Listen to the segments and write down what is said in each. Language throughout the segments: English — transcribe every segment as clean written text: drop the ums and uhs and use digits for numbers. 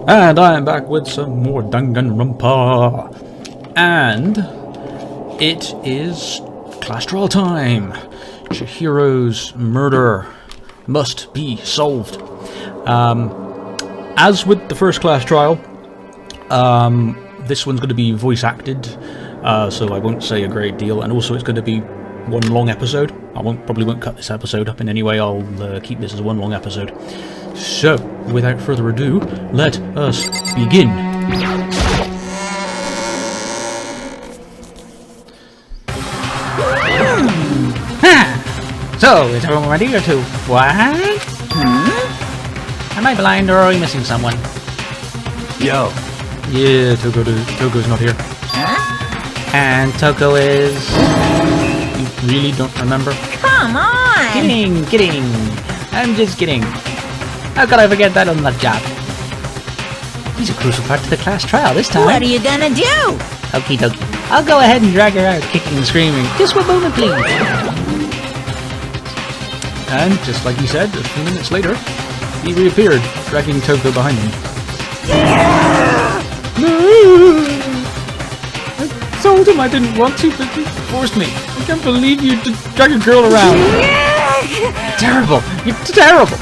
And I am back with some more Danganronpa. And it is class trial time. Chihiro's murder must be solved. As with the first class trial, this one's going to be voice acted, so I won't say a great deal. And also it's going to be one long episode. I probably won't cut this episode up in any way. I'll keep this as one long episode. So, without further ado, let us begin. So, is everyone ready or to... What? Am I blind or are we missing someone? Yo. Yeah, Toko's not here. Huh? And Toko is... You really don't remember? Come on! Kidding. I'm just kidding. How could I forget that on that job? He's a crucial part to the class trial this time. What are you gonna do? Okie dokie. I'll go ahead and drag her out, kicking and screaming. Just one moment, please. And, just like he said, a few minutes later, he reappeared, dragging Toko behind him. I told him I didn't want to, but he forced me. I can't believe you to drag a girl around. Terrible. You're terrible.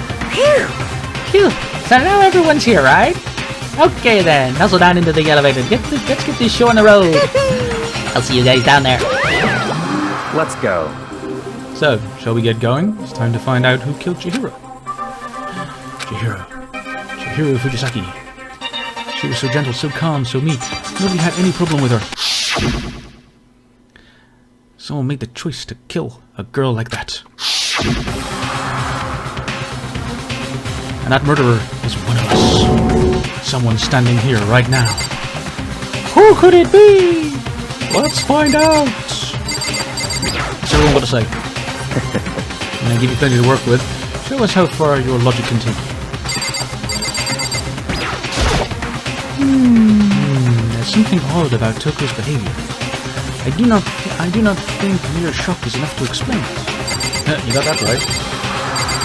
Phew. So now everyone's here, right? Okay then. Hustle down into the elevator. Let's get this show on the road. I'll see you guys down there. Let's go. So, shall we get going? It's time to find out who killed Chihiro. Chihiro Fujisaki. She was so gentle, so calm, so meek. Nobody had any problem with her. Someone made the choice to kill a girl like that. And that murderer is one of us. Someone standing here right now. Who could it be? Let's find out. What's everyone got to say? I'm going to give you plenty to work with. Show us how far your logic can take you. There's something odd about Toko's behavior. I do not think mere shock is enough to explain it. You got that right.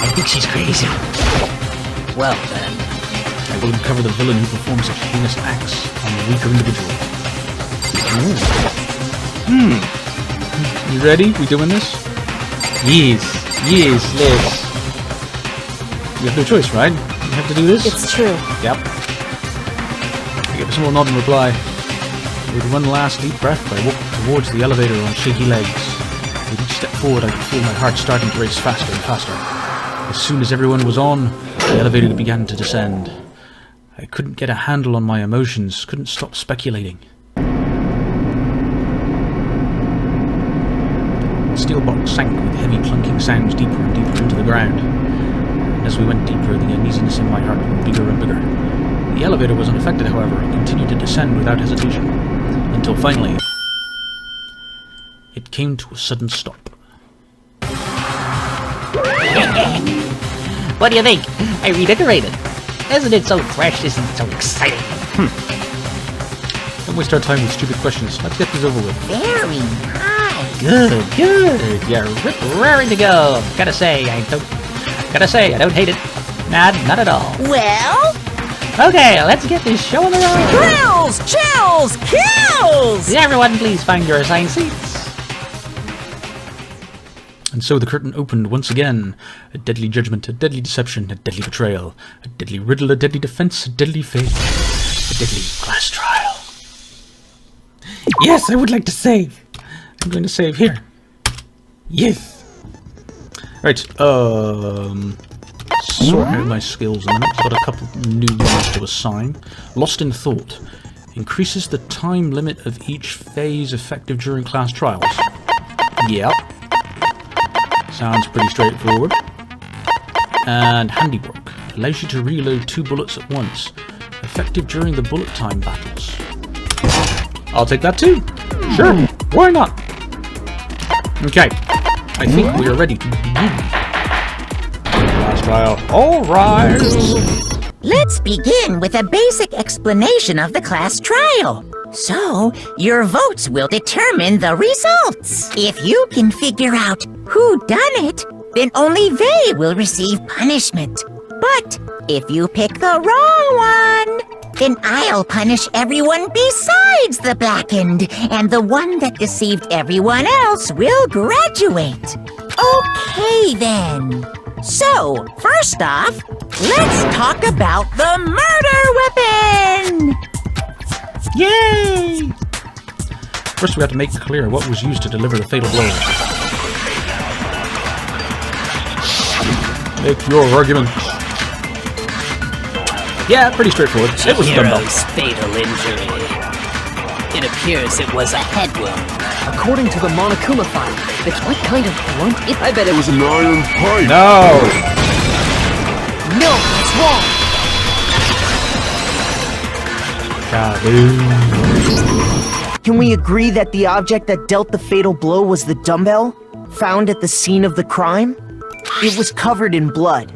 I think she's crazy. Well then. I will uncover the villain who performs such heinous acts on a weaker individual. You ready? We doing this? Yes, let's. You have no choice, right? You have to do this? It's true. Yep. I give a small nod in reply. With one last deep breath, I walked towards the elevator on shaky legs. With each step forward, I could feel my heart starting to race faster and faster. As soon as everyone was on, the elevator began to descend. I couldn't get a handle on my emotions, couldn't stop speculating. The steel box sank with heavy clunking sounds deeper and deeper into the ground. And as we went deeper, the uneasiness in my heart grew bigger and bigger. The elevator was unaffected, however, and continued to descend without hesitation. Until finally, it came to a sudden stop. What do you think? I redecorated. Isn't it so fresh? Isn't it so exciting? Don't waste our time with stupid questions. Let's get this over with. Very nice. Good, good. You're raring to go. Gotta say, I don't hate it. Not at all. Well, Okay, let's get this show on the road. thrills, chills, kills! Everyone, please find your assigned seats. And so the curtain opened once again. A deadly judgment, a deadly deception, a deadly betrayal, a deadly riddle, a deadly defense, a deadly fate, a deadly class trial. Yes, I would like to save. I'm going to save here. Yes. Right, sort out my skills a minute. Got a couple new ones to assign. Lost in Thought. Increases the time limit of each phase effective during class trials. Yep. Sounds pretty straightforward. And Handiwork. Allows you to reload 2 bullets at once. Effective during the bullet time battles. I'll take that too. Sure, why not? Okay, I think we are ready to begin. Last trial. All rise. Let's begin with a basic explanation of the class trial. So, your votes will determine the results. If you can figure out who done it, then only they will receive punishment. But if you pick the wrong one, then I'll punish everyone besides the blackened, and the one that deceived everyone else will graduate. Okay, then. So, first off, let's talk about the murder weapon! Yay! First we have to make clear what was used to deliver the fatal blow. Make your argument. Yeah, pretty straightforward. It was a dumbbell. Hero's fatal injury. It appears it was a head wound. According to the Monokuma file, it's what kind of blunt? I bet it was An iron pipe. No! No, it's wrong. Kaboom. Can we agree that the object that dealt the fatal blow was the dumbbell, found at the scene of the crime? It was covered in blood,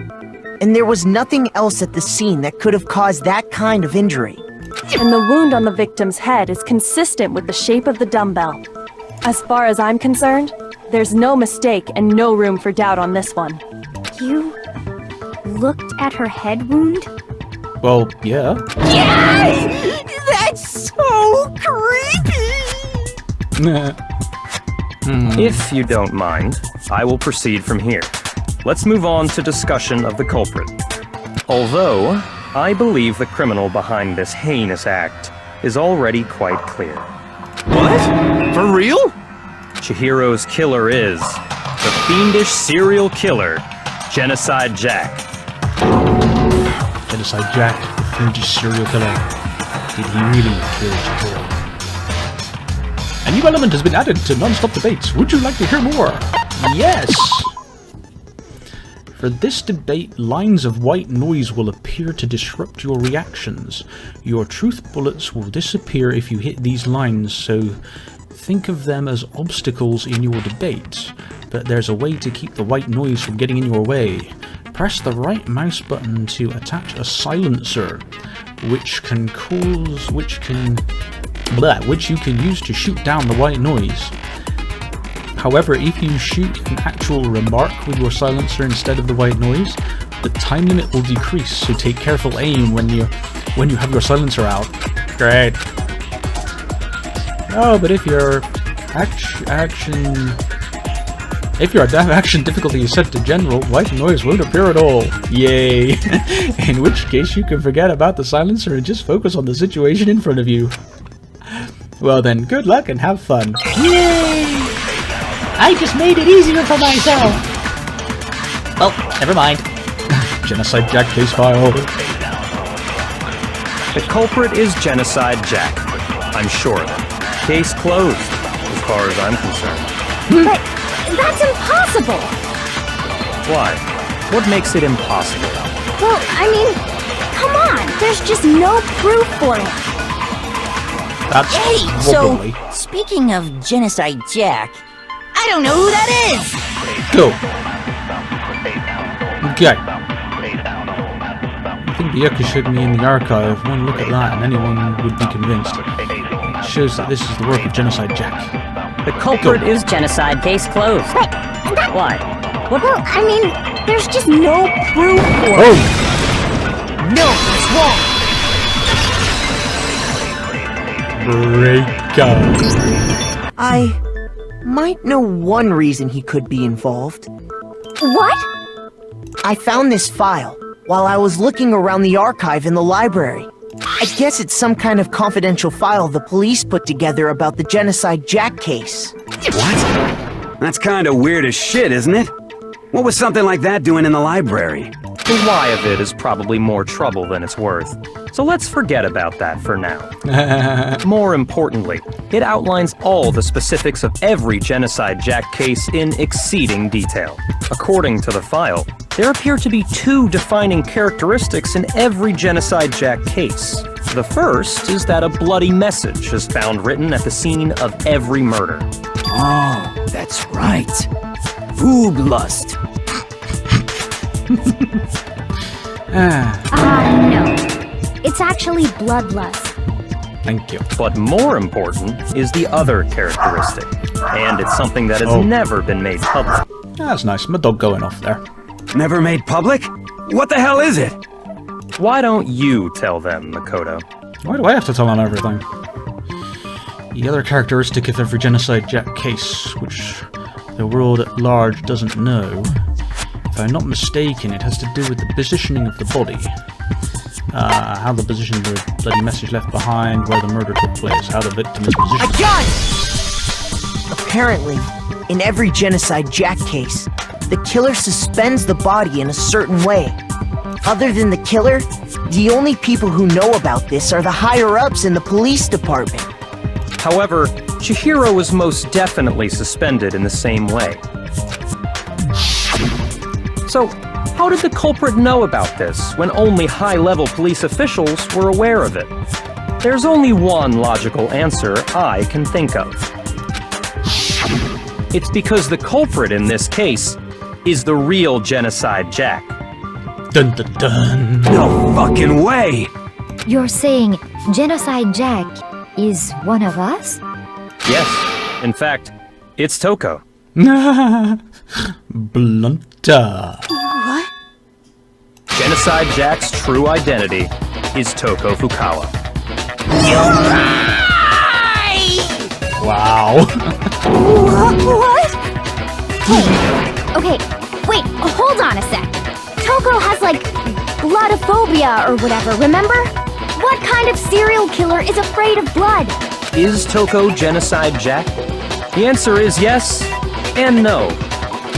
and there was nothing else at the scene that could have caused that kind of injury. And the wound on the victim's head is consistent with the shape of the dumbbell. As far as I'm concerned, there's no mistake and no room for doubt on this one. You looked at her head wound? Well, yeah. Yes! That's so creepy! If you don't mind, I will proceed from here. Let's move on to discussion of the culprit. Although, I believe the criminal behind this heinous act is already quite clear. What? For real? Chihiro's killer is the fiendish serial killer, Genocide Jack. Genocide Jack, the fiendish serial killer. Did he really kill Chihiro? A new element has been added to non-stop debates. Would you like to hear more? Yes! For this debate, lines of white noise will appear to disrupt your reactions. Your truth bullets will disappear if you hit these lines, so think of them as obstacles in your debate. But there's a way to keep the white noise from getting in your way. Press the right mouse button to attach a silencer, which you can use to shoot down the white noise. However, if you shoot an actual remark with your silencer instead of the white noise, the time limit will decrease, so take careful aim when you have your silencer out. Great. Oh, but if your action difficulty is set to general, white noise won't appear at all. Yay. In which case you can forget about the silencer and just focus on the situation in front of you. Well then, good luck and have fun. Yay! I just made it easier for myself. Well, never mind. Genocide Jack case file. The culprit is Genocide Jack. I'm sure of it. Case closed, as far as I'm concerned. But that's impossible! Why? What makes it impossible? Well, I mean, come on, there's just no proof for it. That's Hey, wobbly. so, speaking of Genocide Jack, I don't know who that is! Go. Okay. I think Byakuya showed me in the archive. One look at that and anyone would be convinced. It shows that this is the work of Genocide Jack. The culprit is genocide, case closed. But that... Why? What? Well, I mean, there's just no proof for it. Oh! No, it's wrong. Break up. I might know one reason he could be involved. What? I found this file while I was looking around the archive in the library. I guess it's some kind of confidential file the police put together about the Genocide Jack case. What? That's kinda weird as shit, isn't it? What was something like that doing in the library? The why of it is probably more trouble than it's worth. So let's forget about that for now. More importantly, it outlines all the specifics of every Genocide Jack case in exceeding detail. According to the file, there appear to be 2 defining characteristics in every Genocide Jack case. The first is that a bloody message is found written at the scene of every murder. Oh, that's right. Food lust. No. It's actually bloodlust. Thank you. But more important is the other characteristic, and it's something that has never been made public. That's nice. My dog going off there. Never made public? What the hell is it? Why don't you tell them, Makoto? Why do I have to tell them everything? The other characteristic of every Genocide Jack case, which the world at large doesn't know, if I'm not mistaken, it has to do with the positioning of the body. How the position of the bloody message left behind, where the murder took place, how the victim is positioned. I got it! Apparently, in every Genocide Jack case, the killer suspends the body in a certain way. Other than the killer, the only people who know about this are the higher-ups in the police department. However, Chihiro was most definitely suspended in the same way. So, how did the culprit know about this when only high-level police officials were aware of it? There's only one logical answer I can think of. It's because the culprit in this case is the real Genocide Jack. Dun dun dun. No fucking way! You're saying Genocide Jack is one of us? Yes, in fact, it's Toko. Blunter. What? Genocide Jack's true identity is Toko Fukawa. Wow. What? Okay, wait, hold on a sec. Toko has, like, bloodophobia or whatever, remember? What kind of serial killer is afraid of blood? Is Toko Genocide Jack? The answer is yes and no.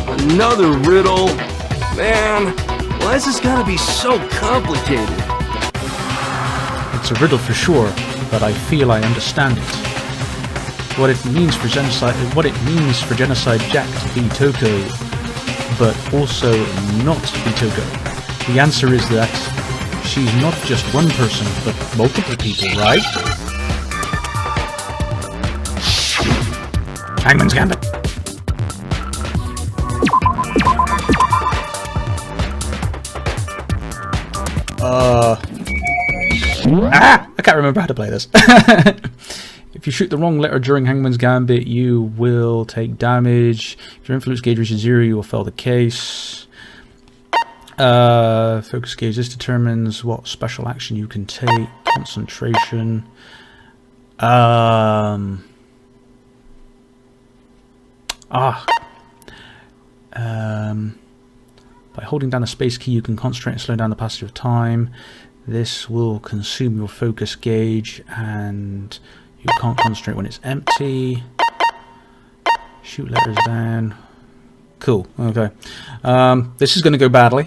Another riddle? Man, why is this gotta be so complicated? It's a riddle for sure, but I feel I understand it. What it means for Genocide Jack to be Toko, but also not to be Toko. The answer is that she's not just one person, but multiple people, right? Hangman's Gambit. I can't remember how to play this. If you shoot the wrong letter during Hangman's Gambit, you will take damage. If your influence gauge reaches 0, you will fail the case. Focus gauge. This determines what special action you can take. Concentration. By holding down the space key, you can concentrate and slow down the passage of time. This will consume your focus gauge, and you can't concentrate when it's empty. Shoot letters down. Cool. Okay. This is going to go badly.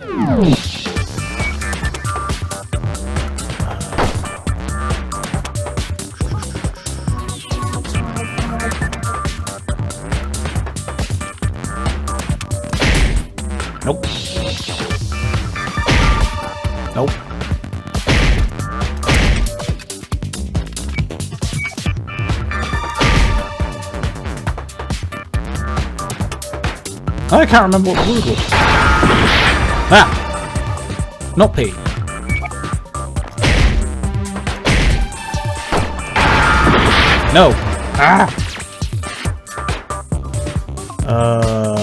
Nope. Nope. I can't remember what the word was. Ah! Not P. No. Ah! Oh!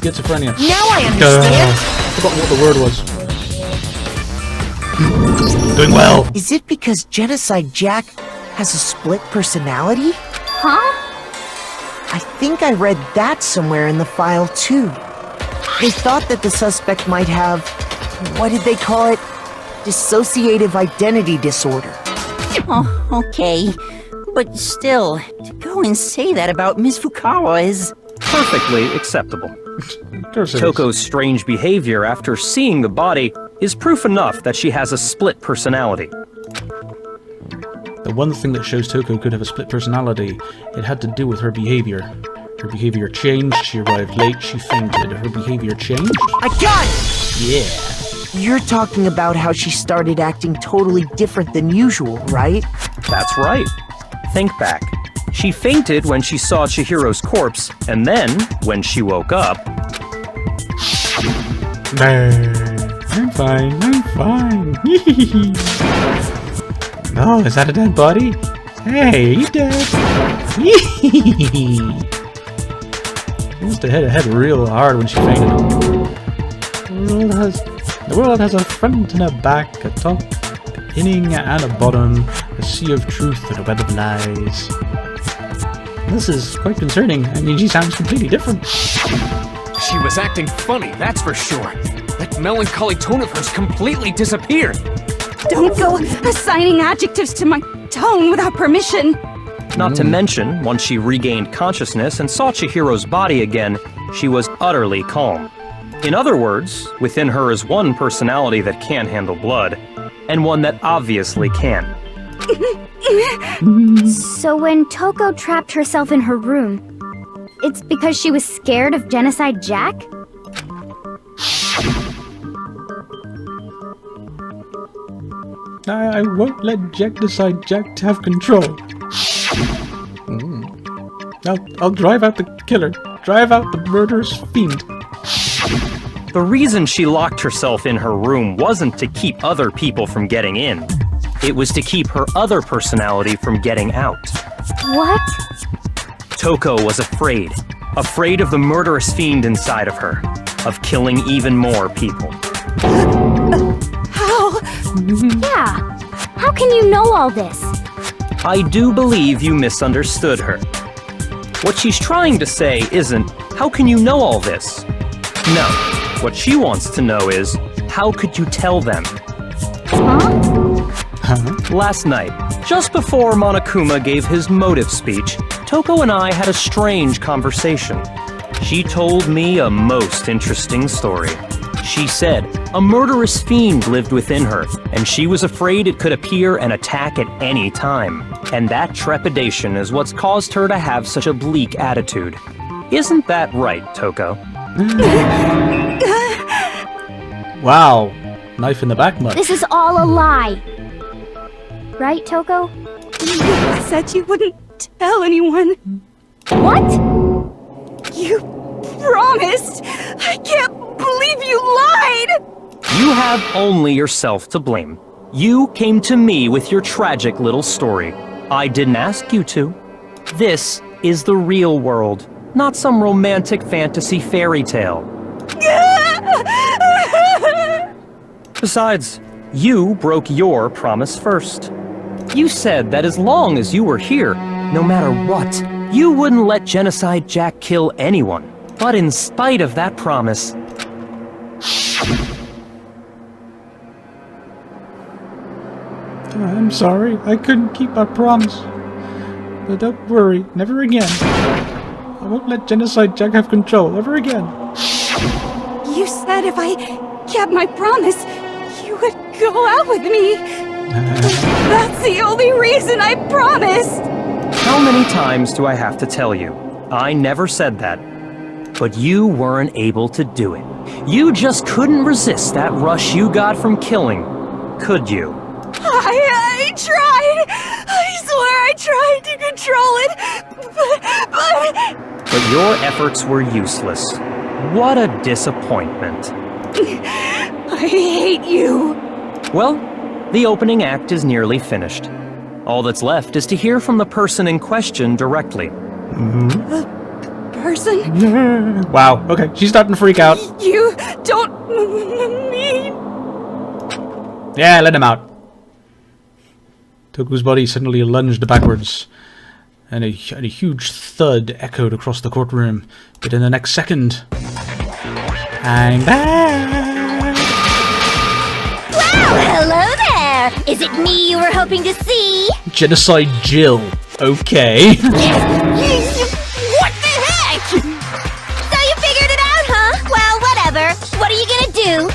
Schizophrenia. Now I understand. I forgot what the word was. Doing well. Is it because Genocide Jack has a split personality? Huh? I think I read that somewhere in the file too. They thought that the suspect might have, what did they call it? Dissociative identity disorder. Oh, okay. But still, to go and say that about Miss Fukawa is... Perfectly acceptable. Of course it is. Toko's strange behavior after seeing the body is proof enough that she has a split personality. The one thing that shows Toko could have a split personality, it had to do with her behavior. Her behavior changed, she arrived late, she fainted. Her behavior changed? I got it! Yeah. You're talking about how she started acting totally different than usual, right? That's right. Think back. She fainted when she saw Chihiro's corpse, and then, when she woke up... I'm fine, I'm fine. Oh, is that a dead body? Hey, he's dead. She must have hit her head real hard when she fainted. The world has a front and a back, a top, a beginning and a bottom, a sea of truth and a web of lies. This is quite concerning. I mean, she sounds completely different. She was acting funny, that's for sure. That melancholy tone of hers completely disappeared. Don't go assigning adjectives to my tone without permission. Not to mention, once she regained consciousness and saw Chihiro's body again, she was utterly calm. In other words, within her is one personality that can't handle blood, and one that obviously can. So when Toko trapped herself in her room, it's because she was scared of Genocide Jack? I won't let Genocide Jack to have control. I'll drive out the killer. Drive out the murderous fiend. The reason she locked herself in her room wasn't to keep other people from getting in. It was to keep her other personality from getting out. What? Toko was afraid. Afraid of the murderous fiend inside of her. Of killing even more people. How? Yeah. How can you know all this? I do believe you misunderstood her. What she's trying to say isn't, how can you know all this? No. What she wants to know is, how could you tell them? Last night, just before Monokuma gave his motive speech, Toko and I had a strange conversation. She told me a most interesting story. She said a murderous fiend lived within her, and she was afraid it could appear and attack at any time. And that trepidation is what's caused her to have such a bleak attitude. Isn't that right, Toko? Wow. Knife in the back much. This is all a lie. Right, Toko? You said you wouldn't tell anyone. What? You promised! I can't believe you lied! You have only yourself to blame. You came to me with your tragic little story. I didn't ask you to. This is the real world, not some romantic fantasy fairy tale. Besides, you broke your promise first. You said that as long as you were here, no matter what, you wouldn't let Genocide Jack kill anyone. But in spite of that promise... I'm sorry, I couldn't keep my promise. But don't worry, never again. I won't let Genocide Jack have control, ever again. You said if I kept my promise, you would go out with me. That's the only reason I promised. How many times do I have to tell you? I never said that. But you weren't able to do it. You just couldn't resist that rush you got from killing. could you? I tried. I swear I tried to control it. But your efforts were useless. What a disappointment. I hate you. Well, the opening act is nearly finished. All that's left is to hear from the person in question directly. The person? Wow, okay, she's starting to freak out. You don't mean... Yeah, let him out. Toku's body suddenly lunged backwards, and a huge thud echoed across the courtroom. But in the next second... I'm back! Well, hello there! Is it me you were hoping to see? Genocide Jill. Okay. What the heck? So you figured it out, huh? Well, whatever. What are you gonna do?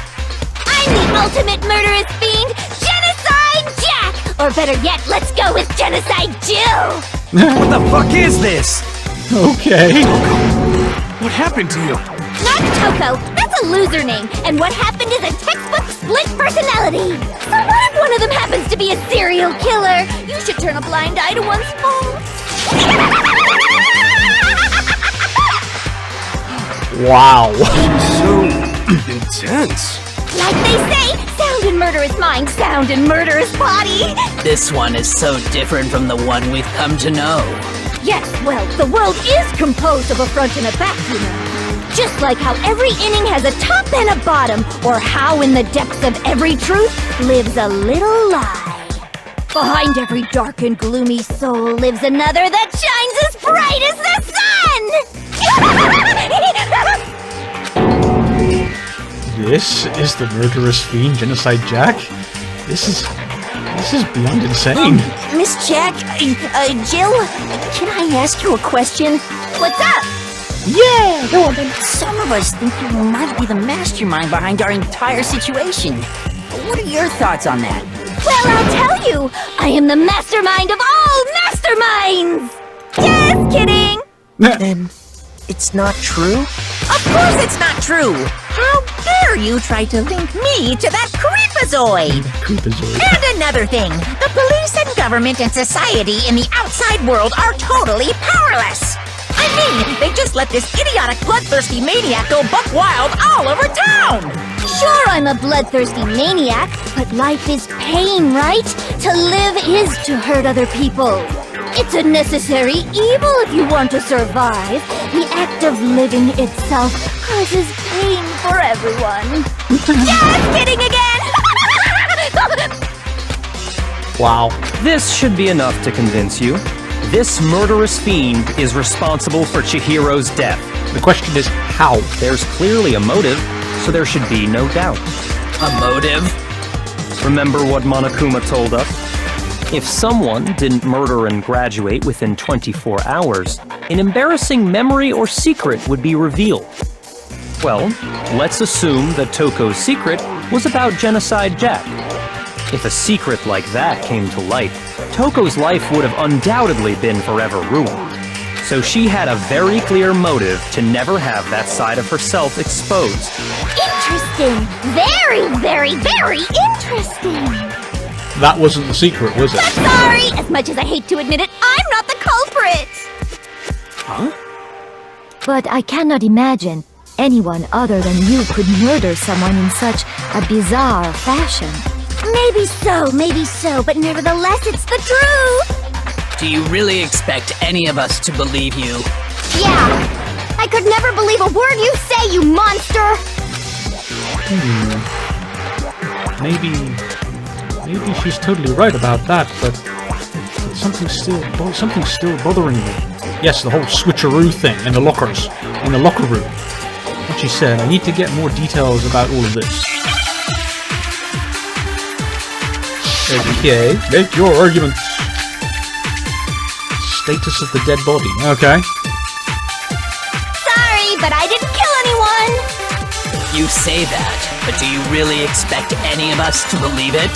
I'm the ultimate murderous fiend, Genocide Jack! Or better yet, let's go with Genocide Jill! What the fuck is this? Okay. What happened to you? Not Toko. That's a loser name. And what happened is a textbook split personality. So what if one of them happens to be a serial killer? You should turn a blind eye to one's faults. Wow. So intense. Like they say, sound in murderous mind, sound in murderous body. This one is so different from the one we've come to know. Yes, well, the world is composed of a front and a back, you know. Just like how every inning has a top and a bottom, or how in the depths of every truth lives a little lie. Behind every dark and gloomy soul lives another that shines as bright as the sun! This is the murderous fiend, Genocide Jack? This is beyond insane. Miss Jack, Jill, can I ask you a question? What's up? Yeah, go on then. Some of us think you might be the mastermind behind our entire situation. What are your thoughts on that? Well, I'll tell you, I am the mastermind of all masterminds! Just kidding! Then, it's not true? Of course it's not true! How dare you try to link me to that creepazoid? And another thing, the police and government and society in the outside world are totally powerless! I mean, they just let this idiotic bloodthirsty maniac go buck wild all over town! Sure, I'm a bloodthirsty maniac, but life is pain, right? To live is to hurt other people. It's a necessary evil if you want to survive. The act of living itself causes pain for everyone. Just kidding again! Wow. This should be enough to convince you. This murderous fiend is responsible for Chihiro's death. The question is, how? There's clearly a motive, so there should be no doubt. A motive? Remember what Monokuma told us? If someone didn't murder and graduate within 24 hours, an embarrassing memory or secret would be revealed. Well, let's assume that Toko's secret was about Genocide Jack. If a secret like that came to light, Toko's life would have undoubtedly been forever ruined. So she had a very clear motive to never have that side of herself exposed. Interesting. Very, very, very interesting. That wasn't the secret, was it? But sorry, as much as I hate to admit it, I'm not the culprit. Huh? But I cannot imagine anyone other than you could murder someone in such a bizarre fashion. Maybe so, but nevertheless, it's the truth. Do you really expect any of us to believe you? Yeah. I could never believe a word you say, you monster. Maybe she's totally right about that, but something's still bothering me. Yes, the whole switcheroo thing in the locker room. What she said, I need to get more details about all of this. Okay, make your arguments. Status of the dead body. Okay. Sorry, but I didn't kill anyone. You say that, but do you really expect any of us to believe it?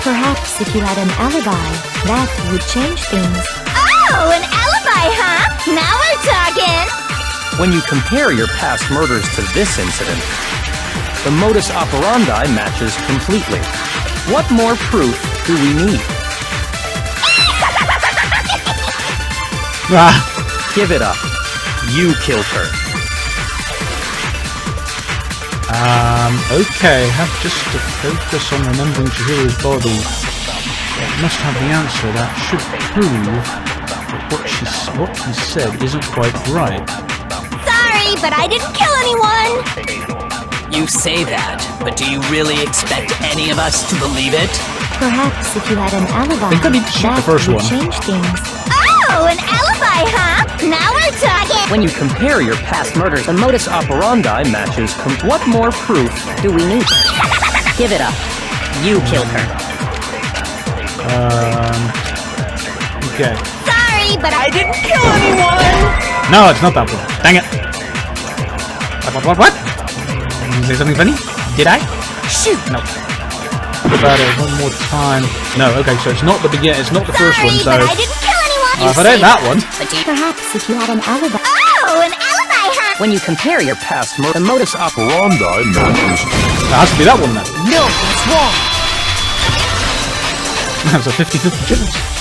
Perhaps if you had an alibi, that would change things. Oh, an alibi, huh? Now we're talking. When you compare your past murders to this incident, the modus operandi matches completely. What more proof do we need? Ah, Give it up. You killed her. okay, have just to focus on remembering Chihiro's body. It must have the answer. That should prove that what he said isn't quite right. Sorry, but I didn't kill anyone! You say that, but do you really expect any of us to believe it? Perhaps if you had an alibi, think I need to shoot the that first would one. change things. Oh, an alibi, huh? Now we're talking! When you compare your past murders, the modus operandi matches. What more proof do we need? Give it up. You killed her. Okay. Sorry, but I didn't kill anyone! No, it's not that one. Dang it. What? Did you say something funny? Did I? Shoot! No. About it one more time. No, okay, so it's not the beginning, it's not the first one, so... But I didn't kill anyone! if it ain't that one... Perhaps if you had an alibi. Oh, an alibi, huh? When you compare your past murder, the modus operandi matches. It has to be that one then. No, that's wrong! That's a 50-50 chance.